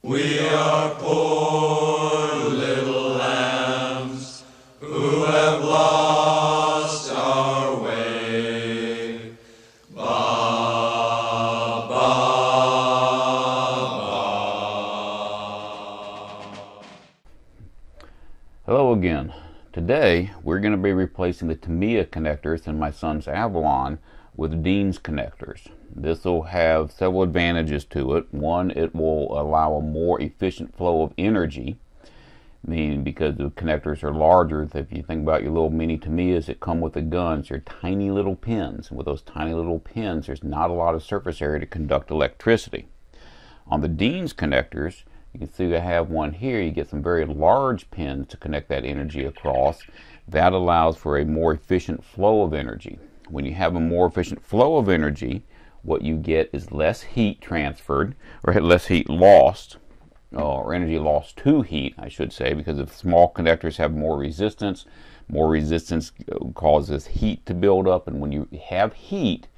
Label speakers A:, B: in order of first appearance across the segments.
A: We are poor little lambs who have lost our way. Ba, ba, ba.
B: Hello again. Today we're going to be replacing the Tamiya connectors in my son's Avalon with Dean's connectors. This will have several advantages to it. One, it will allow a more efficient flow of energy, meaning because the connectors are larger. If you think about your little mini Tamiyas that come with the guns, they're tiny little pins. And with those tiny little pins, there's not a lot of surface area to conduct electricity. On the Dean's connectors, you can see I have one here. You get some very large pins to connect that energy across. That allows for a more efficient flow of energy. When you have a more efficient flow of energy, what you get is less heat transferred, or less heat lost, or energy lost to heat, I should say, because if small connectors have more resistance causes heat to build up, and when you have heat,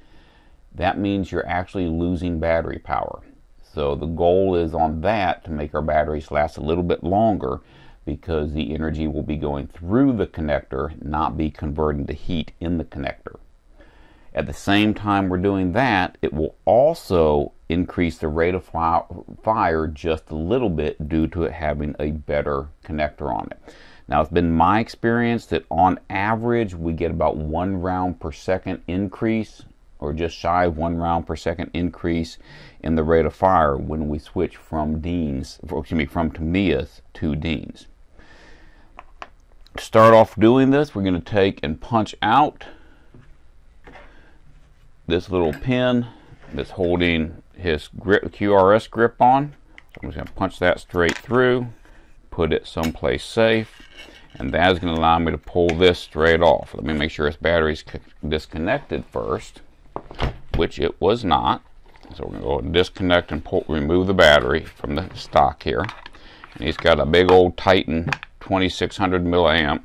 B: that means you're actually losing battery power. So the goal is on that to make our batteries last a little bit longer, because the energy will be going through the connector, not be converting to heat in the connector. At the same time we're doing that, it will also increase the rate of fire just a little bit due to it having a better connector on it. Now, it's been my experience that on average we get about 1 round per second increase, or just shy of 1 round per second increase in the rate of fire when we switch from Tamiyas to Deans. To start off doing this, we're going to take and punch out this little pin that's holding his QRS grip on. So I'm just going to punch that straight through, put it someplace safe, and that is going to allow me to pull this straight off. Let me make sure this battery's disconnected first, which it was not. So we're going to go and disconnect and remove the battery from the stock here. And he's got a big old Titan 2600 milliamp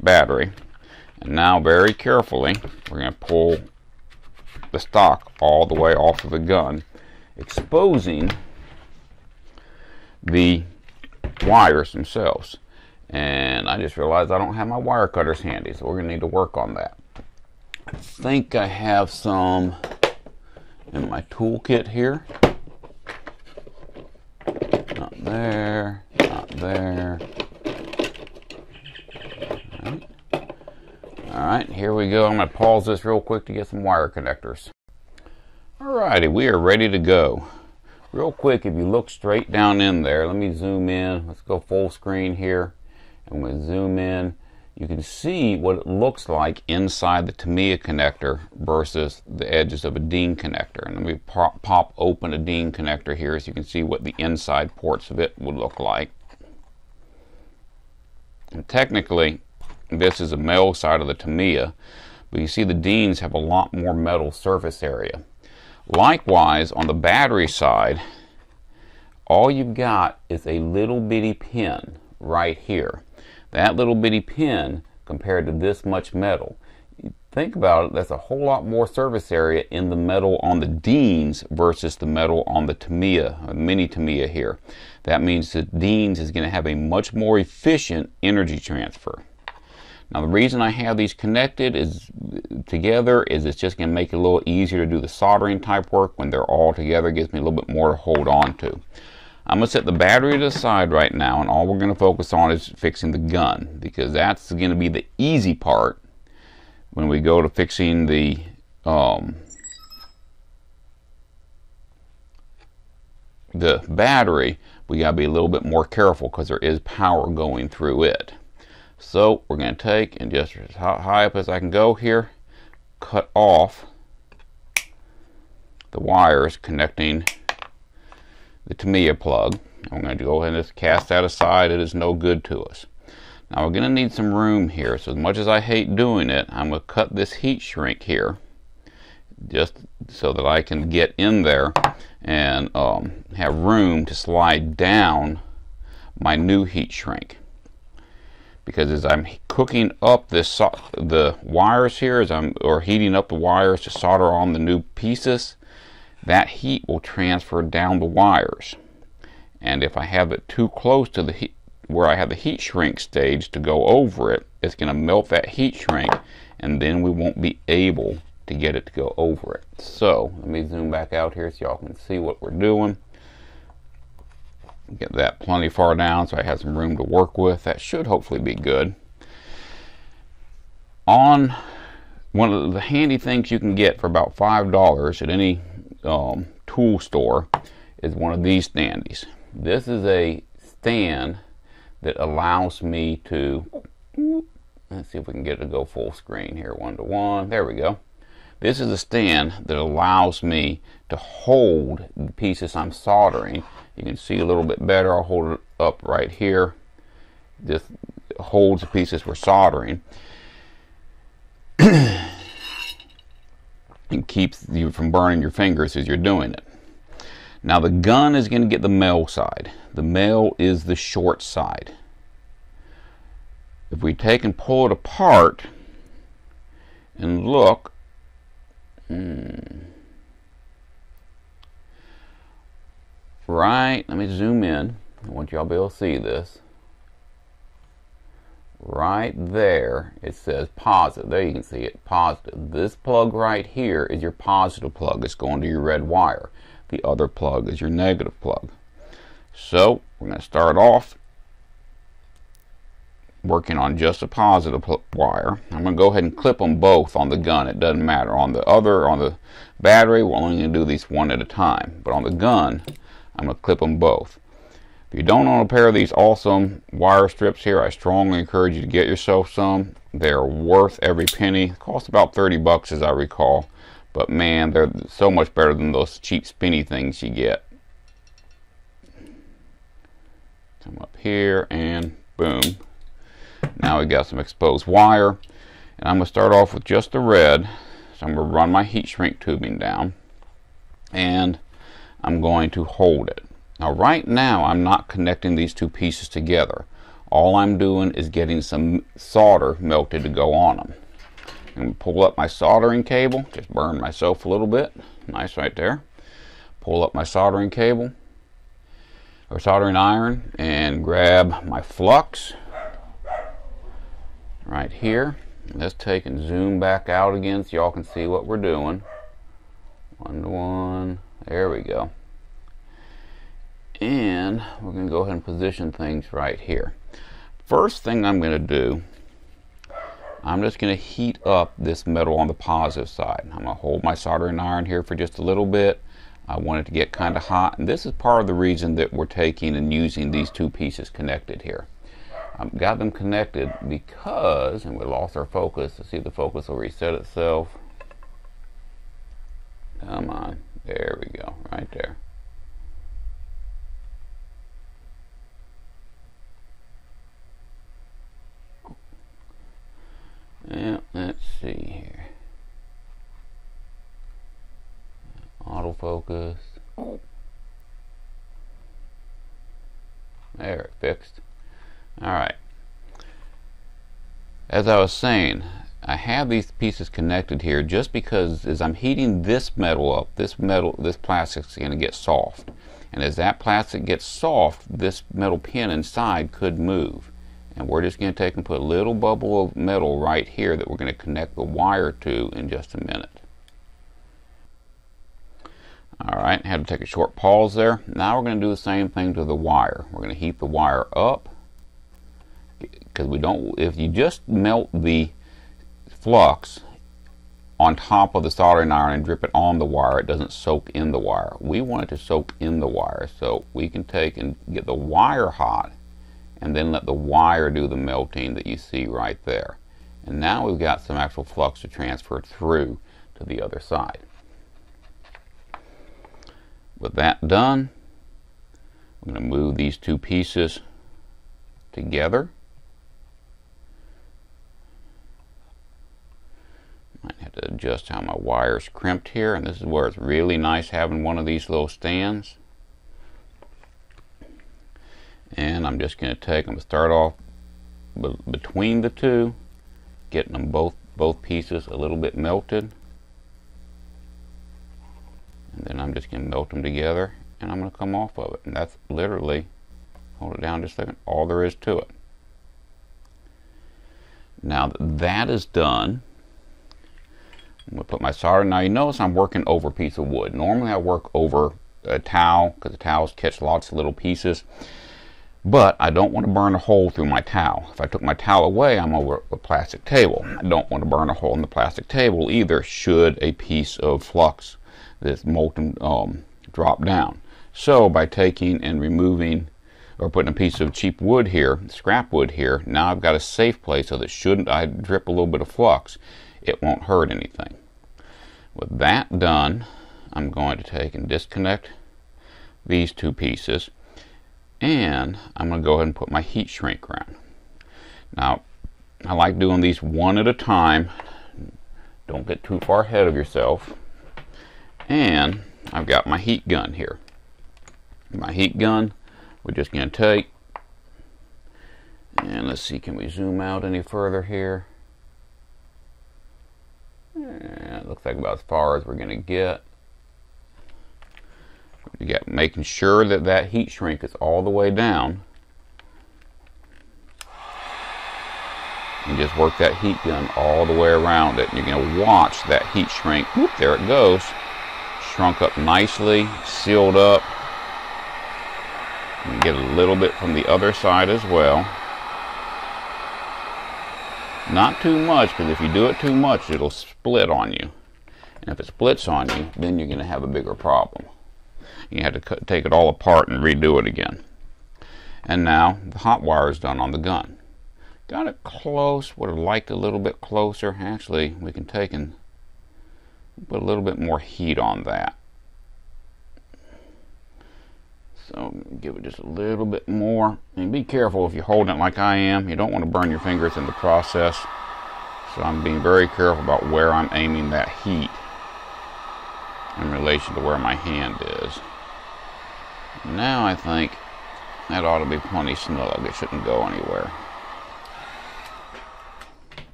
B: battery. And now, very carefully, we're going to pull the stock all the way off of the gun, exposing the wires themselves. And I just realized I don't have my wire cutters handy, so we're going to need to work on that. I think I have some in my toolkit here. Not there, not there. Alright, here we go. I'm going to pause this real quick to get some wire connectors. Alrighty, we are ready to go. Real quick, if you look straight down in there, let me zoom in. Let's go full screen here. And when we zoom in, you can see what it looks like inside the Tamiya connector versus the edges of a Dean connector. And let me pop open a Dean connector here so you can see what the inside ports of it would look like. And technically, this is a metal side of the Tamiya, but you see the Deans have a lot more metal surface area. Likewise, on the battery side, all you've got is a little bitty pin right here. That little bitty pin compared to this much metal. Think about it, that's a whole lot more surface area in the metal on the Deans versus the metal on the Tamiya, mini Tamiya here. That means that Deans is going to have a much more efficient energy transfer. Now, the reason I have these connected together is it's just going to make it a little easier to do the soldering type work when they're all together. It gives me a little bit more to hold on to. I'm going to set the battery to the side right now, and all we're going to focus on is fixing the gun, because that's going to be the easy part when we go to fixing the battery. We got to be a little bit more careful because there is power going through it. So we're going to take, and just as high up as I can go here, cut off the wires connecting the Tamiya plug. I'm going to go ahead and just cast that aside. It is no good to us. Now we're going to need some room here. So as much as I hate doing it, I'm going to cut this heat shrink here, just so that I can get in there and have room to slide down my new heat shrink. Because as I'm cooking up the wires here, or heating up the wires to solder on the new pieces, that heat will transfer down the wires. And if I have it too close to the heat, where I have the heat shrink stage to go over it, it's going to melt that heat shrink, and then we won't be able to get it to go over it. So let me zoom back out here so y'all can see what we're doing. Get that plenty far down so I have some room to work with. That should hopefully be good. On one of the handy things you can get for about $5 at any tool store is one of these standees. This is a stand that allows me to, let's see if we can get it to go full screen here, 1:1. There we go. This is a stand that allows me to hold the pieces I'm soldering. You can see a little bit better. I'll hold it up right here. This holds the pieces we're soldering. It keeps you from burning your fingers as you're doing it. Now the gun is going to get the male side. The male is the short side. If we take and pull it apart and look, right, let me zoom in. I want y'all to be able to see this. Right there it says positive. There you can see it, positive. This plug right here is your positive plug. It's going to your red wire. The other plug is your negative plug. So we're going to start off working on just a positive wire. I'm going to go ahead and clip them both on the gun. It doesn't matter. On the battery, we're only going to do these one at a time. But on the gun, I'm going to clip them both. If you don't own a pair of these awesome wire strips here, I strongly encourage you to get yourself some. They're worth every penny. It costs about 30 bucks as I recall. But man, they're so much better than those cheap spinny things you get. Come up here and boom. Now we got some exposed wire. And I'm going to start off with just the red. So I'm going to run my heat shrink tubing down. And I'm going to hold it. Now right now I'm not connecting these two pieces together. All I'm doing is getting some solder melted to go on them. I'm going to pull up my soldering cable. Just burn myself a little bit. Nice right there. Pull up my soldering cable or soldering iron and grab my flux right here. Let's take and zoom back out again so y'all can see what we're doing. 1:1. There we go. And we're going to go ahead and position things right here. First thing I'm going to do, I'm just going to heat up this metal on the positive side. I'm going to hold my soldering iron here for just a little bit. I want it to get kind of hot, and this is part of the reason that we're taking and using these two pieces connected here. I've got them connected because, and we lost our focus. Let's see if the focus will reset itself. Come on, there we go, right there. Yeah, let's see here. Autofocus. There, it fixed. Alright. As I was saying, I have these pieces connected here just because as I'm heating this metal up, this plastic's going to get soft. And as that plastic gets soft, this metal pin inside could move. And we're just going to take and put a little bubble of metal right here that we're going to connect the wire to in just a minute. Alright, had to take a short pause there. Now we're going to do the same thing to the wire. We're going to heat the wire up. Because we don't, if you just melt the flux on top of the soldering iron and drip it on the wire, it doesn't soak in the wire. We want it to soak in the wire. So we can take and get the wire hot and then let the wire do the melting that you see right there. And now we've got some actual flux to transfer through to the other side. With that done, I'm going to move these two pieces together. Might have to adjust how my wire's crimped here, and this is where it's really nice having one of these little stands. And I'm just going to take them, start off between the two, getting them both pieces a little bit melted. And then I'm just going to melt them together. and I'm going to come off of it. And that's literally, hold it down just a second, all there is to it. Now that that is done, I'm going to put my solder. Now you notice I'm working over a piece of wood. Normally I work over a towel because the towels catch lots of little pieces. But I don't want to burn a hole through my towel. If I took my towel away, I'm over a plastic table. I don't want to burn a hole in the plastic table either, should a piece of flux that's molten drop down. So by taking and removing or putting a piece of cheap wood here, scrap wood here, now I've got a safe place so that shouldn't I drip a little bit of flux, it won't hurt anything. With that done, I'm going to take and disconnect these two pieces. And I'm going to go ahead and put my heat shrink around. Now, I like doing these one at a time. Don't get too far ahead of yourself. And I've got my heat gun here. My heat gun, we're just going to take, and let's see, can we zoom out any further here? And it looks like about as far as we're going to get. You got making sure that that heat shrink is all the way down, and just work that heat gun all the way around it. And you're going to watch that heat shrink. Whoop, there it goes, shrunk up nicely, sealed up. You can get a little bit from the other side as well. Not too much, because if you do it too much, it'll split on you. And if it splits on you, then you're going to have a bigger problem. You have to take it all apart and redo it again. And now the hot wire is done on the gun. Got it close, would have liked a little bit closer. Actually, we can take and put a little bit more heat on that. So give it just a little bit more. And be careful if you're holding it like I am. You don't want to burn your fingers in the process. So I'm being very careful about where I'm aiming that heat in relation to where my hand is. Now I think that ought to be plenty snug. It shouldn't go anywhere.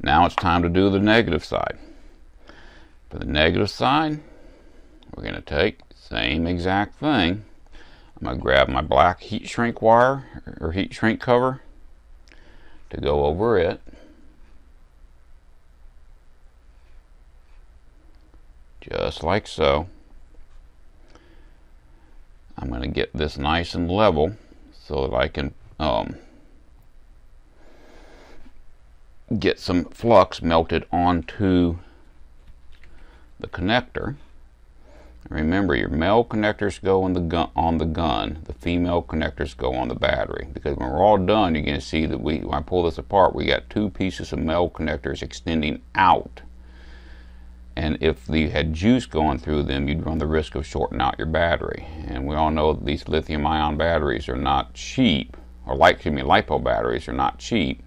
B: Now it's time to do the negative side. For the negative side, we're going to take the same exact thing. I'm going to grab my black heat shrink wire or heat shrink cover to go over it. Just like so. I'm going to get this nice and level so that I can get some flux melted onto the connector. Remember, your male connectors go on the gun. The female connectors go on the battery. Because when we're all done, you're going to see that when I pull this apart, we got two pieces of male connectors extending out. And if you had juice going through them, you'd run the risk of shorting out your battery. And we all know that these lithium-ion batteries are not cheap, or LiPo batteries are not cheap.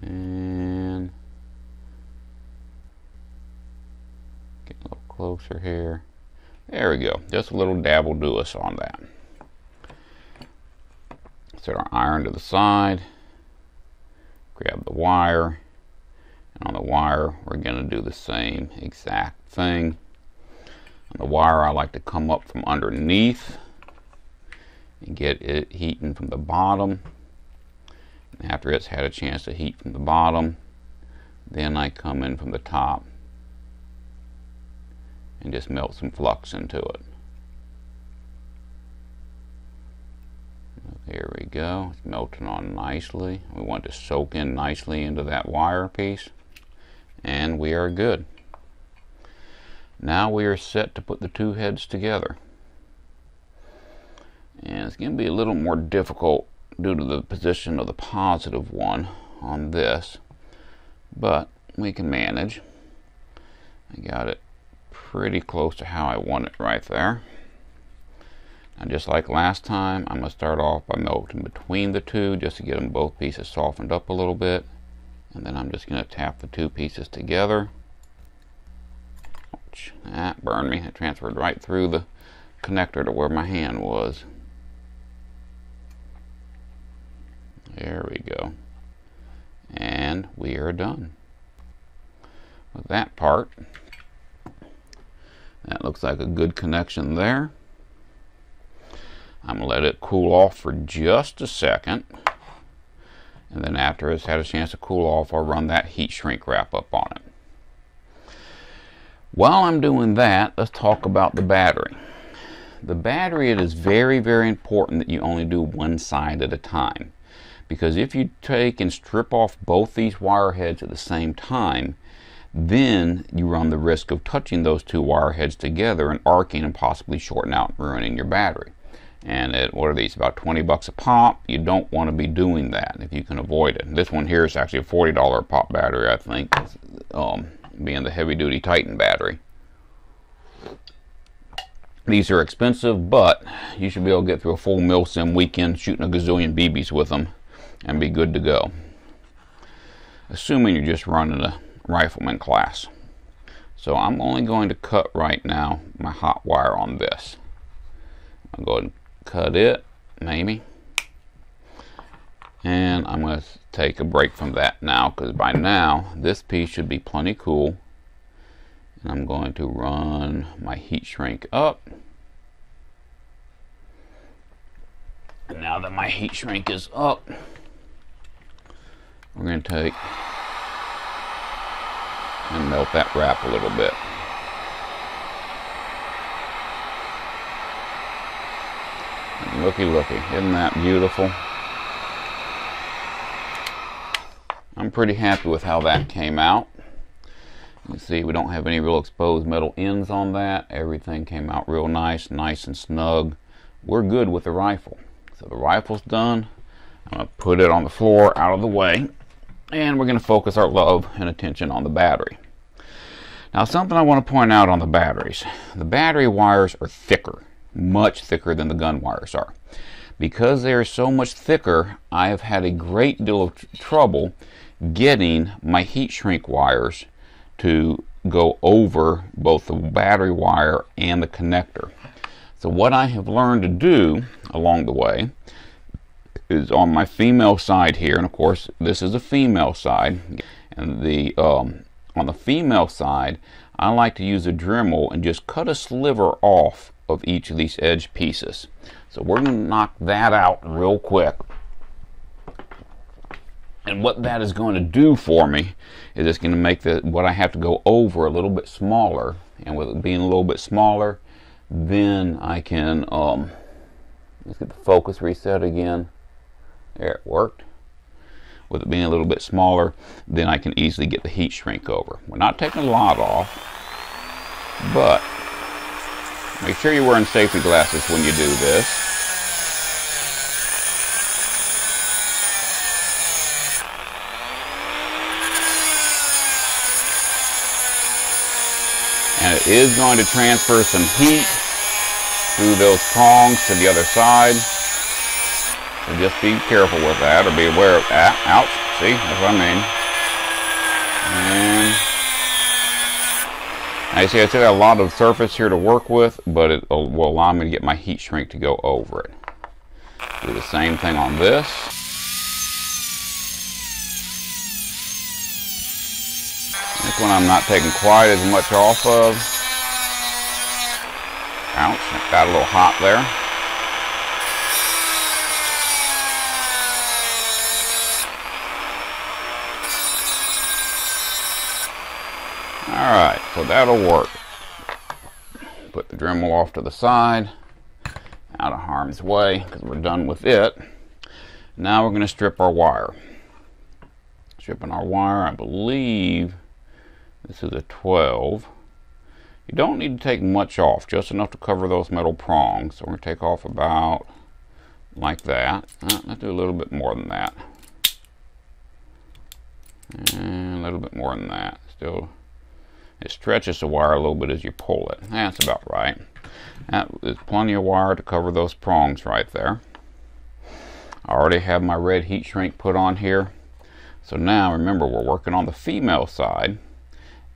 B: And get a little closer here. There we go. Just a little dabble do us on that. Set our iron to the side. Grab the wire, and on the wire we're going to do the same exact thing. On the wire I like to come up from underneath and get it heating from the bottom. And after it's had a chance to heat from the bottom, then I come in from the top and just melt some flux into it. There we go. It's melting on nicely. We want to soak in nicely into that wire piece, and we are good. Now we are set to put the two heads together. And it's going to be a little more difficult due to the position of the positive one on this, but we can manage. I got it pretty close to how I want it right there. And just like last time, I'm going to start off by melting between the two just to get them both pieces softened up a little bit. And then I'm just going to tap the two pieces together. Ouch, that burned me. It transferred right through the connector to where my hand was. There we go. And we are done. with that part. That looks like a good connection there. I'm going to let it cool off for just a second. And then after it's had a chance to cool off, I'll run that heat shrink wrap up on it. While I'm doing that, let's talk about the battery. The battery, it is very, very important that you only do one side at a time. Because if you take and strip off both these wire heads at the same time, then you run the risk of touching those two wire heads together and arcing and possibly shorting out and ruining your battery. And what are these, about 20 bucks a pop? You don't want to be doing that if you can avoid it. This one here is actually a $40 a pop battery, I think, being the heavy duty Titan battery. These are expensive, but you should be able to get through a full mil-sim weekend shooting a gazillion BBs with them and be good to go. Assuming you're just running a rifleman class. So I'm only going to cut right now my hot wire on this. I'll go ahead and cut it, maybe. And I'm going to take a break from that now, because by now this piece should be plenty cool. And I'm going to run my heat shrink up. And now that my heat shrink is up, we're going to take and melt that wrap a little bit. And looky, looky, isn't that beautiful? I'm pretty happy with how that came out. You can see we don't have any real exposed metal ends on that. Everything came out real nice, nice and snug. We're good with the rifle. So the rifle's done. I'm going to put it on the floor out of the way. And we're going to focus our love and attention on the battery. Now, something I want to point out on the batteries. The battery wires are thicker, much thicker than the gun wires are. Because they are so much thicker, I have had a great deal of trouble getting my heat shrink wires to go over both the battery wire and the connector. So what I have learned to do along the way is on my female side here, and of course this is a female side, and on the female side I like to use a Dremel and just cut a sliver off of each of these edge pieces. So we're going to knock that out real quick. And what that is going to do for me is it's going to make what I have to go over a little bit smaller. And with it being a little bit smaller, then I can, let's get the focus reset again. There, it worked. With it being a little bit smaller, then I can easily get the heat shrink over. We're not taking a lot off, but make sure you're wearing safety glasses when you do this. And it is going to transfer some heat through those prongs to the other side. So just be careful with that, or be aware of that. Ouch. See, that's what I mean. And I see I still got a lot of surface here to work with, but it will allow me to get my heat shrink to go over it. Do the same thing on this. This one I'm not taking quite as much off of. Ouch, it got a little hot there. Alright, so that'll work. Put the Dremel off to the side, out of harm's way, because we're done with it. Now we're going to strip our wire. Stripping our wire, I believe this is a 12. You don't need to take much off, just enough to cover those metal prongs. So we're going to take off about like that. Let's do a little bit more than that. And a little bit more than that. Still, it stretches the wire a little bit as you pull it. That's about right. There's plenty of wire to cover those prongs right there. I already have my red heat shrink put on here. So now remember, we're working on the female side.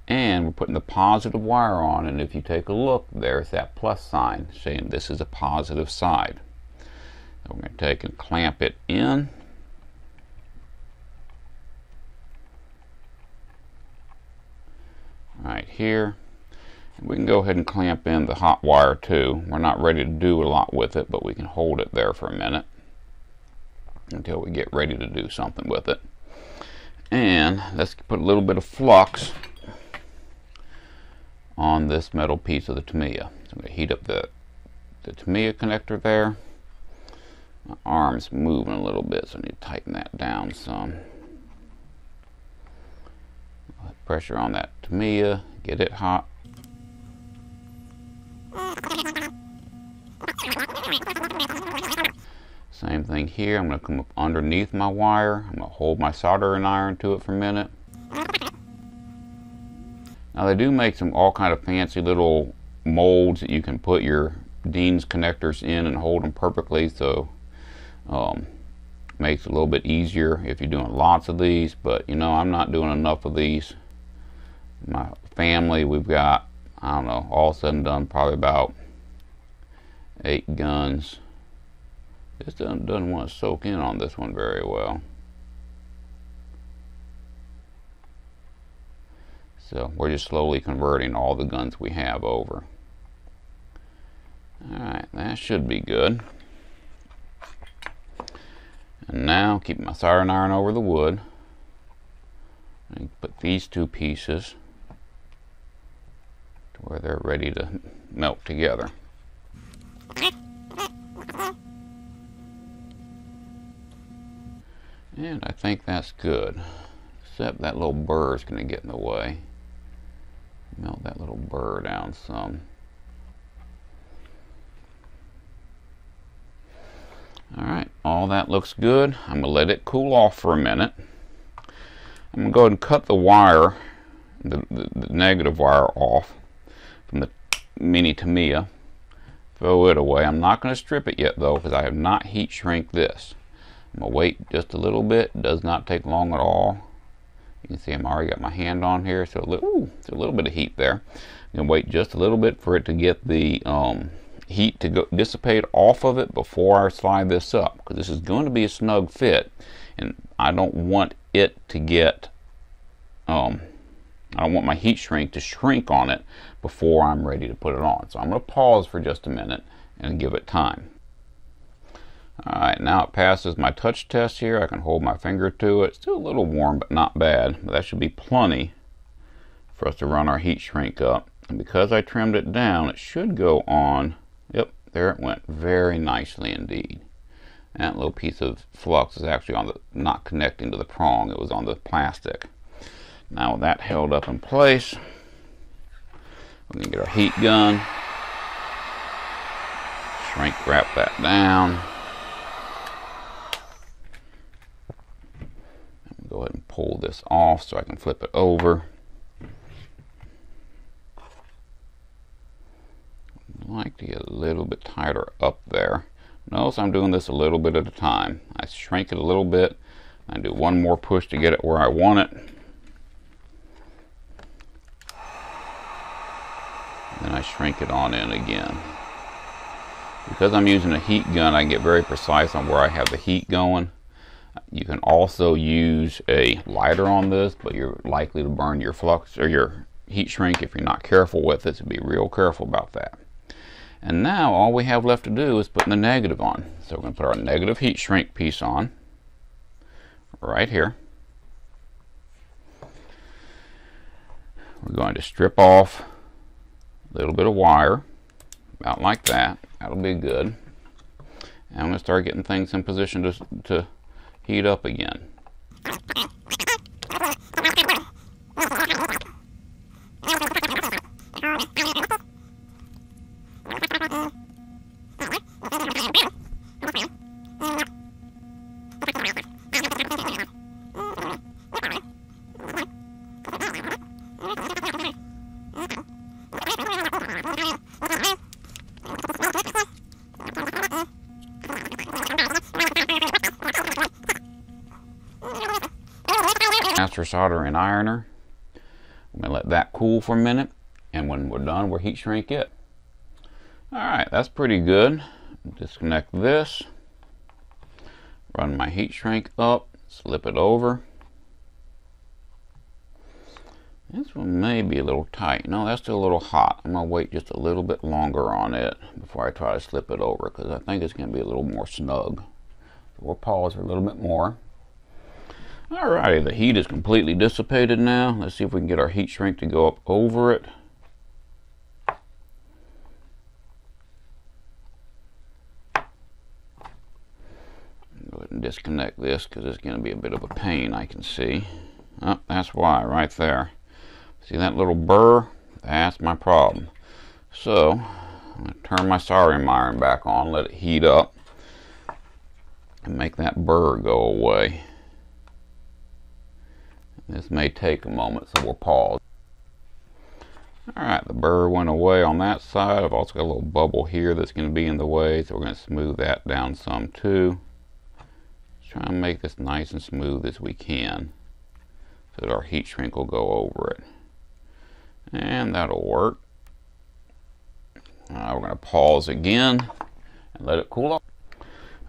B: And we're putting the positive wire on, and if you take a look, there's that plus sign saying this is a positive side. So we're going to take and clamp it in. right here. We can go ahead and clamp in the hot wire too. We're not ready to do a lot with it, but we can hold it there for a minute until we get ready to do something with it. And let's put a little bit of flux on this metal piece of the Tamiya. So I'm going to heat up the Tamiya connector there. My arm's moving a little bit, so I need to tighten that down some. Pressure on that Tamiya, get it hot. Same thing here. I'm going to come up underneath my wire. I'm going to hold my soldering iron to it for a minute. Now they do make all kind of fancy little molds that you can put your Dean's connectors in and hold them perfectly, so makes it a little bit easier if you're doing lots of these. But you know, I'm not doing enough of these. My family, we've got, I don't know, all said and done, probably about 8 guns. This doesn't want to soak in on this one very well. So we're just slowly converting all the guns we have over. Alright, that should be good. And now keep my soldering iron over the wood. And put these two pieces to where they're ready to melt together. And I think that's good. Except that little burr is going to get in the way. Melt that little burr down some. Alright, all that looks good. I'm going to let it cool off for a minute. I'm going to go ahead and cut the wire, the negative wire off from the mini Tamiya. Throw it away. I'm not going to strip it yet though, because I have not heat shrink this. I'm going to wait just a little bit. It does not take long at all. You can see I'm already got my hand on here, so a little bit of heat there. I'm going to wait just a little bit for it to get the heat to dissipate off of it before I slide this up, because this is going to be a snug fit, and I don't want it to get I don't want my heat shrink to shrink on it before I'm ready to put it on. So I'm going to pause for just a minute and give it time. Alright, now it passes my touch test here. I can hold my finger to it. Still a little warm, but not bad. But that should be plenty for us to run our heat shrink up. And because I trimmed it down, it should go on. Yep, there it went very nicely indeed. And that little piece of flux is actually on the, not connecting to the prong. It was on the plastic. Now with that held up in place, we can get our heat gun. Shrink wrap that down. Go ahead and pull this off so I can flip it over. I'd like to get a little bit tighter up there. Notice I'm doing this a little bit at a time. I shrink it a little bit. I do one more push to get it where I want it. And then I shrink it on in again. Because I'm using a heat gun, I can get very precise on where I have the heat going. You can also use a lighter on this, but you're likely to burn your flux or your heat shrink if you're not careful with it, so be real careful about that. And now all we have left to do is put the negative on. So we're going to put our negative heat shrink piece on right here. We're going to strip off a little bit of wire, about like that. That'll be good. And I'm going to start getting things in position to heat up again. Master soldering ironer. I'm going to let that cool for a minute, and when we're done, we'll heat shrink it. Alright, that's pretty good. Disconnect this, run my heat shrink up, slip it over, This one may be a little tight. No, that's still a little hot. I'm going to wait just a little bit longer on it before I try to slip it over, because I think it's going to be a little more snug. So we'll pause for a little bit more. Alrighty, the heat is completely dissipated now. Let's see if we can get our heat shrink to go up over it. Go ahead and disconnect this because it's going to be a bit of a pain, I can see. Oh, that's why, right there. See that little burr? That's my problem. So, I'm going to turn my soldering iron back on, let it heat up, and make that burr go away. This may take a moment, so we'll pause. Alright, the burr went away on that side. I've also got a little bubble here that's going to be in the way, so we're going to smooth that down some too. Let's try and make this nice and smooth as we can, so that our heat shrink will go over it. And that'll work. We're going to pause again and let it cool off.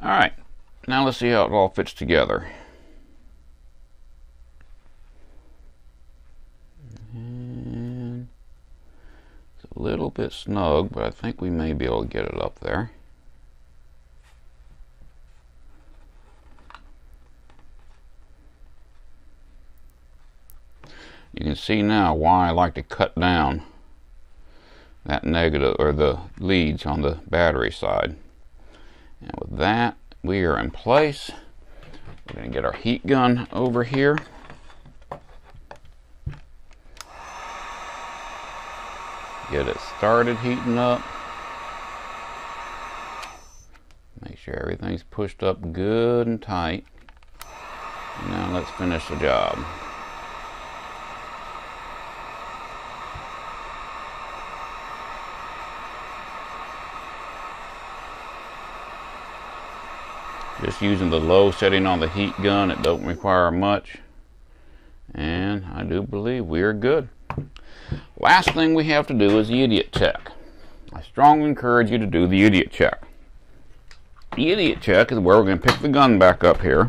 B: Alright, now let's see how it all fits together. And it's a little bit snug, but I think we may be able to get it up there. You can see now why I like to cut down that negative, or the leads on the battery side. And with that, we are in place. We're going to get our heat gun over here. Get it started heating up. Make sure everything's pushed up good and tight. Now let's finish the job. Just using the low setting on the heat gun, it don't require much. And I do believe we are good. Last thing we have to do is the idiot check. I strongly encourage you to do the idiot check. The idiot check is where we're going to pick the gun back up here,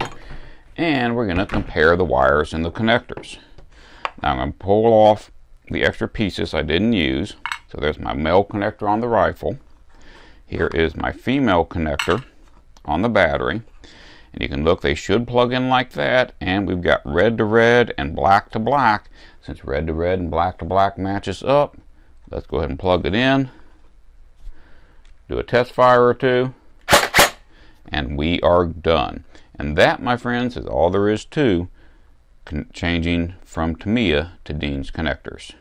B: and we're going to compare the wires and the connectors. Now I'm going to pull off the extra pieces I didn't use. So there's my male connector on the rifle. Here is my female connector on the battery. And you can look, they should plug in like that, and we've got red to red and black to black. Since red to red and black to black matches up, let's go ahead and plug it in, do a test fire or two, and we are done. And that, my friends, is all there is to changing from Tamiya to Dean's connectors.